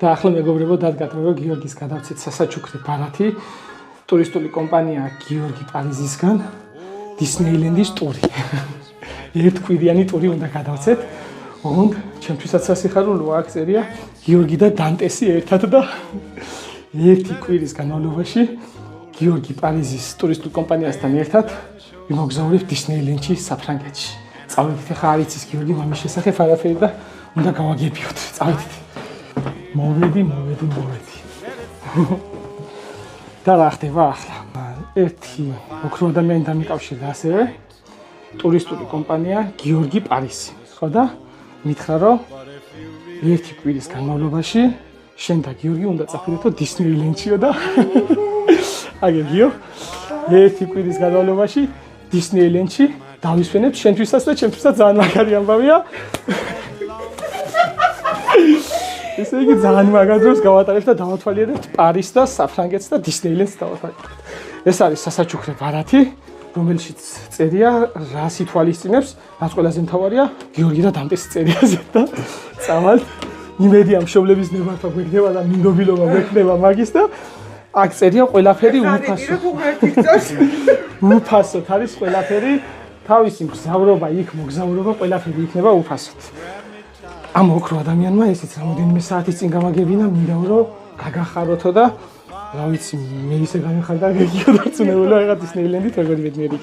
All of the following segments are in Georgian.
და ახლა მეგობრებო დადგათ რომ გიორგის გადავცეთ სასაჩუქრე ბარათი ტურისტული კომპანია გიორგი პარიზისგან დისნეილენდის ტური. ერთკვირიანი ტური უნდა გადავცეთ. ოღონდ ჩემთვისაც სასიხარულოა აქ წერია გიორგი და დანტესი ერთად და ერთი კვირის განმავლობაში გიორგი პარიზის ტურისტულ კომპანიასთან ერთად ვიმოგზაურებთ დისნეილენდში საფრანგეთში. წავედით ახლა არ იცის გიორგი მამის შესახებ არაფერი და უნდა გავაგებიოთ. წავედით. მოვედი. და რა ხდება ახლა? ერთი ოქრო ადამიანი დამიკავშირდა ასევე ტურისტული კომპანია გიორგი პარიზი. ხო და მითხრა რომ ერთი კვირის განმავლობაში შენ და გიორგი უნდა წახვიდეთო დისნეილენდშიო და აგებიო ერთი კვირის განმავლობაში დისნეილენდში დავისვენებთ შენთვისაც და ჩემთვისაც ძალიან მაგარი ამბავია. ესე იგი ძალიან მაგარ დროს გავატარებთ და დავათვალიერებთ პარიზს და საფრანგეთს და დისნეილენდს დავათვალიერებთ. ეს არის სასაჩუქრე ბარათი, რომელშიც წერია რას ითვალისწინებს, რაც ყველაზე მთავარია, გიორგი და დანტეს წერიაზე და წავალთ. იმედია მშობლების ნებართვა გვექნება და მინდობილობა გვექნება მაგის და აქ წერია ყველაფერი უფასო. უფასოდ არის ყველაფერი, თავისი მგზავრობა, იქ მოგზაურობა ყველაფერი იქნება უფასოდ. ამ ოქრო ადამიანმა ესეც რამოდენიმე საათის წინ გამაგებინა, მინდა რომ გაგახაროთო და რა ვიცი, მე ისე გამიხარდა გეგიო და წუნებულა რაღაც დისნეილენდით როგორი ბედნიერი.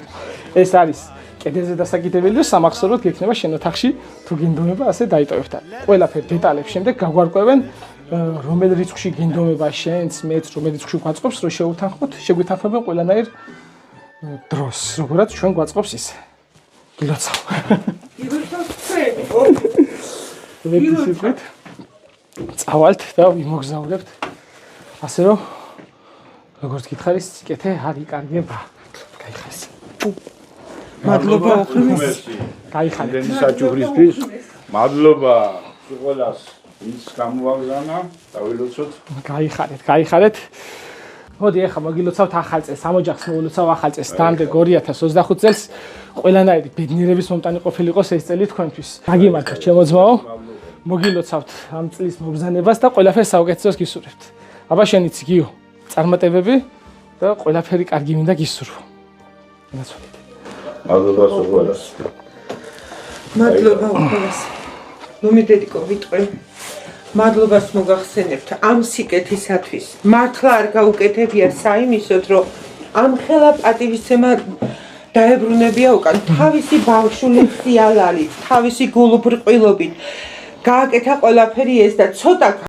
ეს არის კედელზე დასაკიდებელი და სამახსოვროდ გექნება შენ ოთახში თუ გინდომება ასე დაიტოვებთ. ყველაფერი დეტალებს შემდეგ გაგვარკვევენ რომელ რიცხვში გინდომება შენს, მეც რომელ რიცხვში გვაწყობს რომ შეუთანხმოთ, შეგვეთანხმებენ ყველანაირ დროს, როგორაც ჩვენ გვაწყობს ისე. გილოცავ. ვექცით წავალთ და ვიმოგზაურებთ. ასე რომ როგორც გითხარის სიკეთე არ იკარგება. გაიხარეს. მადლობა ოხრიმის. გაიხარეთ. საჩუქრისთვის მადლობა ყველას ის გამოვაგზავნა და ვილოცოთ. გაიხარეთ. მოდი ახლა მოგილოცავთ ახალ წელს, ამოჯახს მოგილოცავ ახალ წელს, დამდე 2025 წელს ყველანაირი ბედნიერების მომტანი ყოფილიყოს ეს წელი თქვენთვის. გაგიმართოთ ჩემო ძმაო. მოგილოცავთ ამ წლის მობრძანებას და ყველაფერს საუკეთესოს გისურვებთ. აბა შენიც გიო, წარმატებები და ყველაფერი კარგი მინდა გისურვო. ნაცვლით. მადლობა ყველას. მადლობა ყველას. ნომიდედიკო ვიტყვი. მადლობას მოგახსენებთ ამ სიკეთისათვის. მართლა არ გაუკეთებიათ საიმისოდ, რომ ამ ხელა პატივისცემა დაებრუნებია უკან თავისი ბავშვული ხიალალით, თავისი გულუბრყვილობით. გააკეთა ყველაფერი ეს და ცოტა